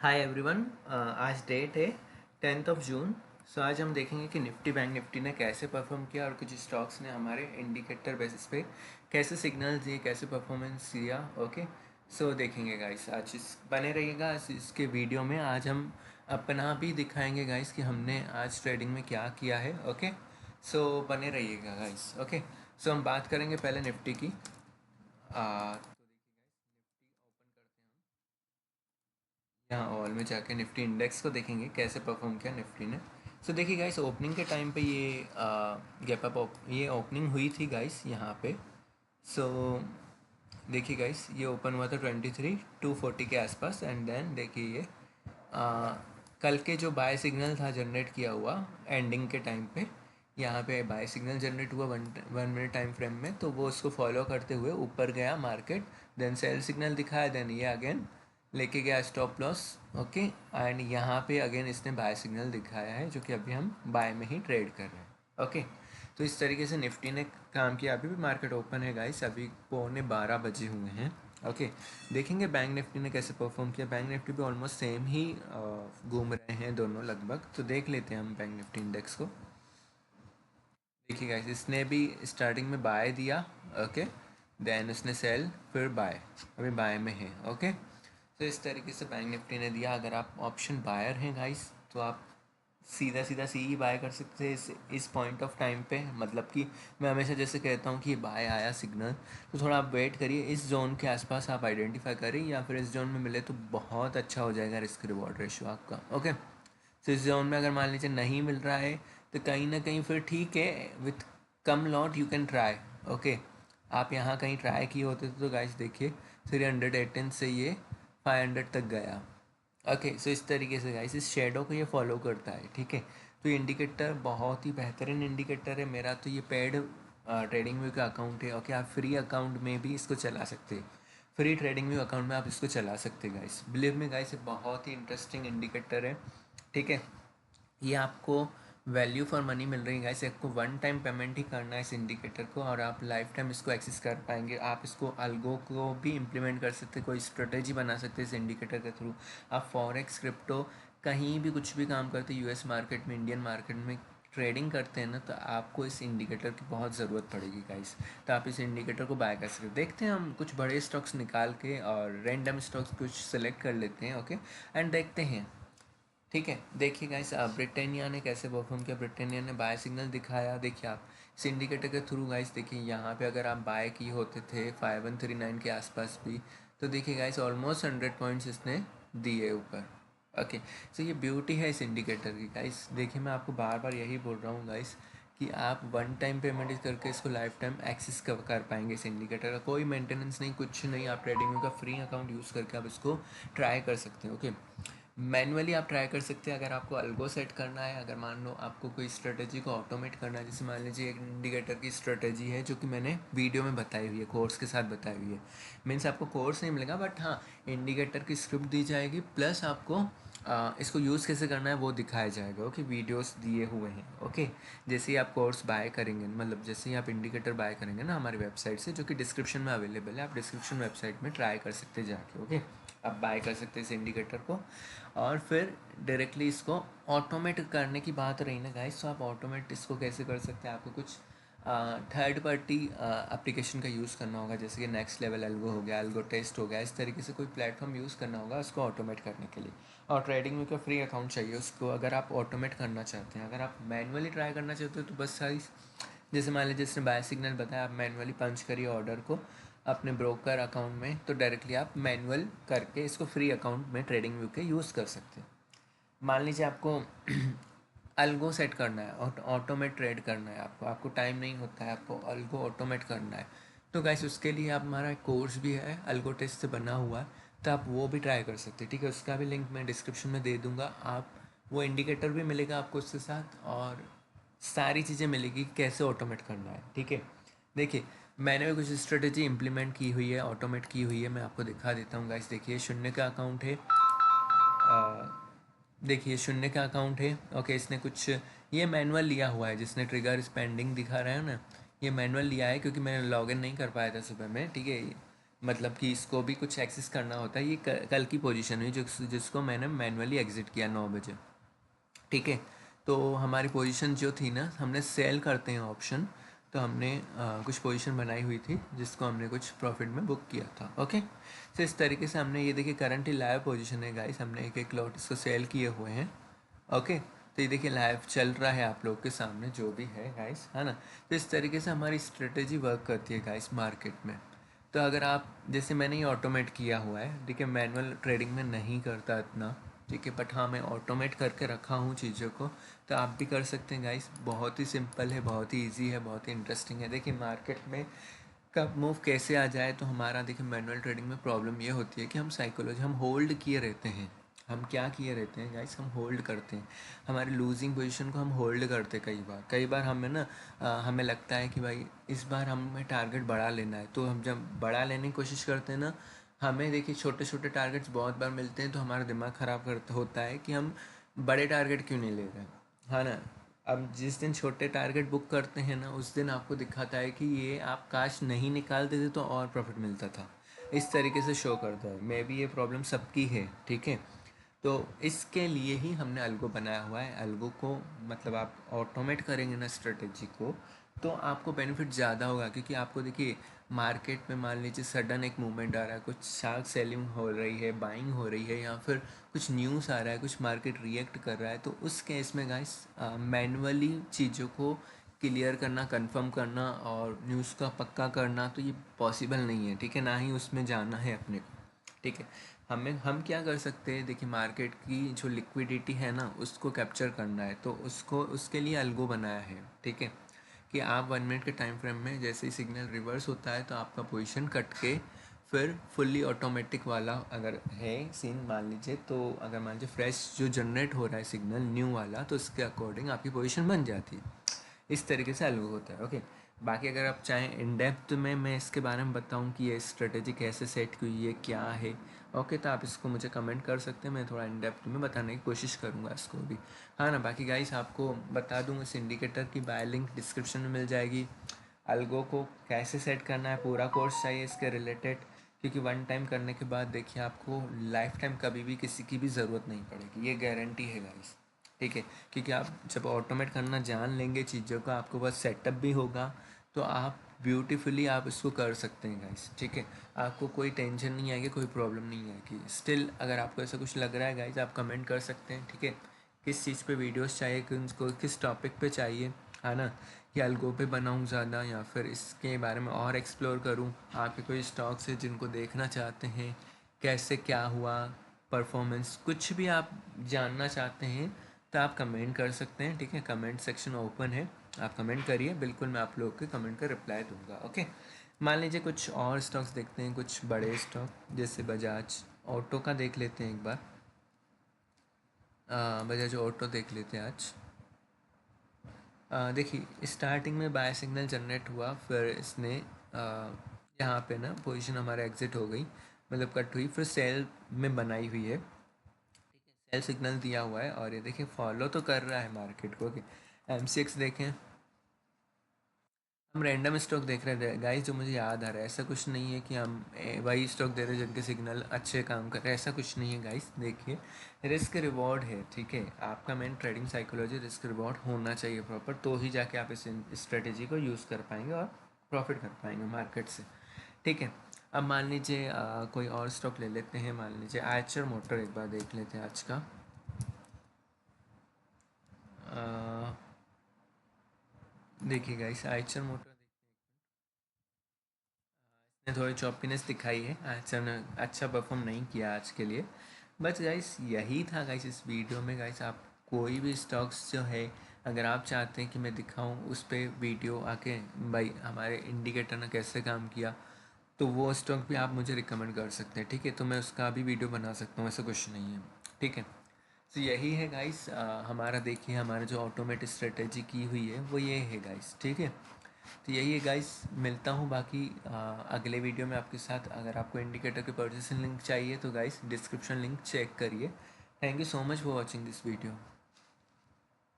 Hi everyone. आज date है 10 जून। सो आज हम देखेंगे कि निफ्टी बैंक निफ्टी ने कैसे परफॉर्म किया और कुछ स्टॉक्स ने हमारे इंडिकेटर बेसिस पे कैसे सिग्नल दिए, कैसे परफॉर्मेंस दिया। ओके, सो देखेंगे गाइस। आज इस बने रहिएगा इसके वीडियो में। आज हम अपना भी दिखाएंगे गाइस कि हमने आज ट्रेडिंग में क्या किया है। ओके, सो बने रहिएगा गाइस। ओके, सो हम बात करेंगे पहले निफ्टी की। यहाँ ऑल में जाके निफ्टी इंडेक्स को देखेंगे कैसे परफॉर्म किया निफ्टी ने। सो देखिए गाइस, ओपनिंग के टाइम पे ये गैप अप ये ओपनिंग हुई थी गाइस यहाँ पे। सो देखिए गाइस, ये ओपन हुआ था 23,240 के आसपास। एंड देन देखिए ये आ, कल के जो बाय सिग्नल था जनरेट किया हुआ एंडिंग के टाइम पे, यहाँ पे बाय सिग्नल जनरेट हुआ वन मिनट टाइम फ्रेम में, तो वो उसको फॉलो करते हुए ऊपर गया मार्केट। देन सेल सिग्नल दिखाया, देन ये अगेन लेके गया स्टॉप लॉस। ओके, एंड यहाँ पे अगेन इसने बाय सिग्नल दिखाया है जो कि अभी हम बाय में ही ट्रेड कर रहे हैं। ओके, तो इस तरीके से निफ्टी ने काम किया। अभी भी मार्केट ओपन है गाइस, अभी 11:15 बजे हुए हैं। ओके, देखेंगे बैंक निफ्टी ने कैसे परफॉर्म किया। बैंक निफ्टी भी ऑलमोस्ट सेम ही घूम रहे हैं दोनों लगभग। तो देख लेते हैं हम बैंक निफ्टी इंडेक्स को। देखिए गाइस, इसने भी स्टार्टिंग में बाय दिया। ओके, देन उसने सेल, फिर बाय, अभी बाय में है। ओके, तो इस तरीके से बैंक निफ्टी ने दिया। अगर आप ऑप्शन बायर हैं गाइस, तो आप सीधा सीधा सी ही बाय कर सकते हैं इस पॉइंट ऑफ टाइम पे। मतलब कि मैं हमेशा जैसे कहता हूँ कि बाय आया सिग्नल, तो थोड़ा आप वेट करिए। इस जोन के आसपास आप आइडेंटिफाई करें, या फिर इस जोन में मिले तो बहुत अच्छा हो जाएगा रिस्क रिवॉर्ड रेशियो आपका। ओके, तो इस जोन में अगर मान लीजिए नहीं मिल रहा है, तो कहीं ना कहीं फिर ठीक है, with come lot you can try. Okay, आप यहाँ कहीं ट्राई किए होते तो गाइस देखिए 318 से ये 500 तक गया। ओके, सो इस तरीके से गाइस इस शेडो को ये फॉलो करता है। ठीक है, तो ये इंडिकेटर बहुत ही बेहतरीन इंडिकेटर है। मेरा तो ये पेड ट्रेडिंग व्यू का अकाउंट है। ओके, आप फ्री अकाउंट में भी इसको चला सकते हैं। फ्री ट्रेडिंग व्यू अकाउंट में आप इसको चला सकते हैं गाइस। बिलीव में गाइस, ये बहुत ही इंटरेस्टिंग इंडिकेटर है। ठीक है, ये आपको वैल्यू फॉर मनी मिल रही है गाइस। आपको वन टाइम पेमेंट ही करना है इस इंडिकेटर को, और आप लाइफ टाइम इसको एक्सेस कर पाएंगे। आप इसको अल्गो को भी इम्प्लीमेंट कर सकते हैं, कोई स्ट्रेटेजी बना सकते हैं इस इंडिकेटर के थ्रू। आप फॉरेक्स, क्रिप्टो, कहीं भी कुछ भी काम करते, यूएस मार्केट में, इंडियन मार्केट में ट्रेडिंग करते हैं ना, तो आपको इस इंडिकेटर की बहुत ज़रूरत पड़ेगी गाइस। तो आप इस इंडिकेटर को बाय कर सकते हैं। देखते हैं हम कुछ बड़े स्टॉक्स निकाल के और रैंडम स्टॉक्स कुछ सेलेक्ट कर लेते हैं। ओके, एंड देखते हैं। ठीक है, देखिए गाइस, ब्रिटानिया ने कैसे परफॉर्म किया। ब्रिटानिया ने बाय सिग्नल दिखाया। देखिए आप इस इंडिकेटर के थ्रू गाइस, देखिए यहाँ पे अगर आप बाय किए होते थे 5139 के आसपास भी, तो देखिए गाइस ऑलमोस्ट 100 पॉइंट्स इसने दिए ऊपर। ओके, सो ये ब्यूटी है इस इंडिकेटर की गाइस। देखिए मैं आपको बार बार यही बोल रहा हूँ गाइस कि आप वन टाइम पेमेंट करके इसको लाइफ टाइम एक्सेस कर पाएंगे। इस इंडिकेटर का कोई मेंटेनेंस नहीं, कुछ नहीं। आप ट्रेडिंग का फ्री अकाउंट यूज़ करके आप इसको ट्राई कर सकते हैं। ओके, मैनुअली आप ट्राई कर सकते हैं। अगर आपको अल्गो सेट करना है, अगर मान लो आपको कोई स्ट्रेटेजी को ऑटोमेट करना है, जैसे मान लीजिए एक इंडिकेटर की स्ट्रेटेजी है जो कि मैंने वीडियो में बताई हुई है, कोर्स के साथ बताई हुई है। मीन्स आपको कोर्स नहीं मिलेगा, बट हाँ, इंडिकेटर की स्क्रिप्ट दी जाएगी, प्लस आपको इसको यूज़ कैसे करना है वो दिखाया जाएगा। ओके, वीडियोस दिए हुए हैं। ओके, जैसे ही आप कोर्स बाय करेंगे, मतलब जैसे ही आप इंडिकेटर बाय करेंगे ना हमारी वेबसाइट से, जो कि डिस्क्रिप्शन में अवेलेबल है, आप डिस्क्रिप्शन वेबसाइट में ट्राई कर सकते हैं जाके। ओके, आप बाय कर सकते हैं इस इंडिकेटर को, और फिर डायरेक्टली इसको ऑटोमेट करने की बात रही ना गाइस, तो आप ऑटोमेट इसको कैसे कर सकते हैं। आपको कुछ थर्ड पार्टी एप्लीकेशन का यूज़ करना होगा, जैसे कि नेक्स्ट लेवल एल्गो हो गया, एल्गो टेस्ट हो गया। इस तरीके से कोई प्लेटफॉर्म यूज़ करना होगा उसको ऑटोमेट करने के लिए। और ट्रेडिंग में का फ्री अकाउंट चाहिए उसको, अगर आप ऑटोमेट करना चाहते हैं। अगर आप मैनुअली ट्राई करना चाहते हो तो बस सारी, जैसे मान लीजिए जिसने बाय सिग्नल बताया, आप मैनुअली पंच करिए ऑर्डर को अपने ब्रोकर अकाउंट में, तो डायरेक्टली आप मैनुअल करके इसको फ्री अकाउंट में ट्रेडिंग व्यू के यूज़ कर सकते हैं। मान लीजिए आपको अल्गो सेट करना है और ऑटोमेट ट्रेड करना है, आपको आपको टाइम नहीं होता है, आपको अल्गो ऑटोमेट करना है, तो गाइस उसके लिए आप, हमारा एक कोर्स भी है अल्गो टेस्ट से बना हुआ है, तो आप वो भी ट्राई कर सकते हैं। ठीक है, उसका भी लिंक मैं डिस्क्रिप्शन में दे दूँगा। आप वो इंडिकेटर भी मिलेगा आपको उसके साथ, और सारी चीज़ें मिलेगी कैसे ऑटोमेट करना है। ठीक है, देखिए मैंने भी कुछ स्ट्रेटेजी इंप्लीमेंट की हुई है, ऑटोमेट की हुई है, मैं आपको दिखा देता हूँ गाइस। देखिए शून्य का अकाउंट है, देखिए शून्य का अकाउंट है। ओके, इसने कुछ ये मैनुअल लिया हुआ है, जिसने ट्रिगर स्पेंडिंग दिखा रहा है ना, ये मैनुअल लिया है क्योंकि मैंने लॉगिन नहीं कर पाया था सुबह में। ठीक है, मतलब कि इसको भी कुछ एक्सेस करना होता है। ये कल की पोजीशन हुई जिसको मैंने मैनुअली एग्ज़िट किया 9 बजे। ठीक है, तो हमारी पोजीशन जो थी ना, हमने सेल करते हैं ऑप्शन, तो हमने कुछ पोजीशन बनाई हुई थी जिसको हमने कुछ प्रॉफिट में बुक किया था। ओके, तो इस तरीके से हमने ये देखिए करंटली लाइव पोजीशन है गाइस, हमने एक एक लॉट इसको सेल किए हुए हैं। ओके, तो ये देखिए लाइव चल रहा है आप लोग के सामने जो भी है गाइस, है ना। तो इस तरीके से हमारी स्ट्रेटेजी वर्क करती है गाइस मार्केट में। तो अगर आप, जैसे मैंने ये ऑटोमेट किया हुआ है, ठीक है, मैनुअल ट्रेडिंग में नहीं करता इतना, ठीक है, बट हाँ मैं ऑटोमेट करके रखा हूँ चीज़ों को, तो आप भी कर सकते हैं गाइस। बहुत ही सिंपल है, बहुत ही ईजी है, बहुत ही इंटरेस्टिंग है। देखिए मार्केट में कब मूव कैसे आ जाए, तो हमारा देखिए मैनुअल ट्रेडिंग में प्रॉब्लम ये होती है कि हम साइकोलॉजी, हम होल्ड किए रहते हैं। हम क्या किए रहते हैं गाइस, हम होल्ड करते हैं। हमारे लूजिंग पोजीशन को हम होल्ड करते हैं। कई बार हमें ना हमें लगता है कि भाई इस बार हमें टारगेट बढ़ा लेना है, तो हम जब बढ़ा लेने की कोशिश करते हैं ना, हमें देखिए छोटे छोटे टारगेट्स बहुत बार मिलते हैं, तो हमारा दिमाग ख़राब करता होता है कि हम बड़े टारगेट क्यों नहीं ले रहे हैं, है ना। अब जिस दिन छोटे टारगेट बुक करते हैं ना, उस दिन आपको दिखाता है कि ये आप काश नहीं निकालते थे तो और प्रॉफिट मिलता था। इस तरीके से शो करता है। मे बी ये प्रॉब्लम सबकी है, ठीक है। तो इसके लिए ही हमने अल्गो बनाया हुआ है। अल्गो को मतलब आप ऑटोमेट करेंगे ना स्ट्रेटेजी को, तो आपको बेनिफिट ज़्यादा होगा, क्योंकि आपको देखिए मार्केट में मान लीजिए सडन एक मूवमेंट आ रहा है, कुछ शार्क सेलिंग हो रही है, बाइंग हो रही है, या फिर कुछ न्यूज़ आ रहा है, कुछ मार्केट रिएक्ट कर रहा है, तो उस केस में गाइस मैनुअली चीज़ों को क्लियर करना, कंफर्म करना और न्यूज़ का पक्का करना, तो ये पॉसिबल नहीं है, ठीक है, ना ही उसमें जाना है अपने को, ठीक है। हम क्या कर सकते हैं, देखिए मार्केट की जो लिक्विडिटी है ना, उसको कैप्चर करना है, तो उसको उसके लिए अल्गो बनाया है, ठीक है, कि आप 1 मिनट के टाइम फ्रेम में जैसे ही सिग्नल रिवर्स होता है, तो आपका पोजीशन कट के फिर फुल्ली ऑटोमेटिक वाला अगर है सीन मान लीजिए, तो अगर मान लीजिए फ्रेश जो जनरेट हो रहा है सिग्नल न्यू वाला, तो उसके अकॉर्डिंग आपकी पोजीशन बन जाती है। इस तरीके से अलग होता है। ओके, बाकी अगर आप चाहें इन डेप्थ में मैं इसके बारे में बताऊं कि ये स्ट्रेटेजी कैसे सेट की हुई है, क्या है, ओके, तो आप इसको मुझे कमेंट कर सकते हैं। मैं थोड़ा इन डेप्थ में बताने की कोशिश करूँगा इसको भी, हाँ ना। बाकी गाइस आपको बता दूँ, इस इंडिकेटर की बाय लिंक डिस्क्रिप्शन में मिल जाएगी। अल्गो को कैसे सेट करना है, पूरा कोर्स चाहिए इसके रिलेटेड, क्योंकि वन टाइम करने के बाद देखिए आपको लाइफ टाइम कभी भी किसी की भी ज़रूरत नहीं पड़ेगी, ये गारंटी है गाइस, ठीक है। क्योंकि आप जब ऑटोमेट करना जान लेंगे चीज़ों का, आपको बस सेटअप भी होगा, तो आप ब्यूटीफुली आप इसको कर सकते हैं गाइस, ठीक है। आपको कोई टेंशन नहीं आएगी, कोई प्रॉब्लम नहीं आएगी। स्टिल अगर आपको ऐसा कुछ लग रहा है गाइस, आप कमेंट कर सकते हैं, ठीक है। किस चीज़ पे वीडियोस चाहिए, किस टॉपिक पे चाहिए, है ना। कि अल्गो पे बनाऊँ ज़्यादा, या फिर इसके बारे में और एक्सप्लोर करूँ। आपके कोई स्टॉक्स है जिनको देखना चाहते हैं, कैसे क्या हुआ परफॉर्मेंस, कुछ भी आप जानना चाहते हैं, तो आप कमेंट कर सकते हैं, ठीक है। कमेंट सेक्शन ओपन है, आप कमेंट करिए, बिल्कुल मैं आप लोग के कमेंट का रिप्लाई दूंगा। ओके, मान लीजिए कुछ और स्टॉक्स देखते हैं, कुछ बड़े स्टॉक, जैसे बजाज ऑटो का देख लेते हैं एक बार। बजाज ऑटो देख लेते हैं आज। देखिए स्टार्टिंग में बाय सिग्नल जनरेट हुआ, फिर इसने यहाँ पे ना पोजीशन हमारा एग्जिट हो गई, मतलब कट हुई, फिर सेल में बनाई हुई है, सेल सिग्नल दिया हुआ है, और ये देखिए फॉलो तो कर रहा है मार्केट को। MCX देखें, हम रैंडम स्टॉक देख रहे थे गाइस, जो मुझे याद आ रहा है, ऐसा कुछ नहीं है कि हम वही स्टॉक दे रहे हैं जिनके सिग्नल अच्छे काम कर रहे हैं, ऐसा कुछ नहीं है गाइस। देखिए रिस्क रिवॉर्ड है, ठीक है। आपका main trading psychology risk reward होना चाहिए प्रॉपर, तो ही जाके आप इस स्ट्रेटेजी को यूज़ कर पाएंगे और प्रॉफिट कर पाएंगे मार्केट से, ठीक है। अब मान लीजिए कोई और स्टॉक ले लेते हैं, मान लीजिए आयचर मोटर एक बार देख लेते हैं आज का। देखिए गाइस आयचर मोटर ने थोड़ी चॉपीनेस दिखाई है, आयचर ने अच्छा परफॉर्म नहीं किया आज के लिए। बस गाइस यही था गाइस इस वीडियो में। गाइस आप कोई भी स्टॉक्स जो है, अगर आप चाहते हैं कि मैं दिखाऊं उस पर वीडियो आके, भाई हमारे इंडिकेटर ने कैसे काम किया, तो वो स्टॉक भी आप मुझे रिकमेंड कर सकते हैं, ठीक है। तो मैं उसका भी वीडियो बना सकता हूँ, ऐसा कुछ नहीं है, ठीक है। तो यही है गाइस हमारा, देखिए हमारा जो ऑटोमेट स्ट्रेटेजी की हुई है वो ये है गाइस, ठीक है। तो यही है गाइस, मिलता हूँ बाकी अगले वीडियो में आपके साथ। अगर आपको इंडिकेटर के परचेसिंग लिंक चाहिए तो गाइस डिस्क्रिप्शन लिंक चेक करिए। Thank you so much for watching this video.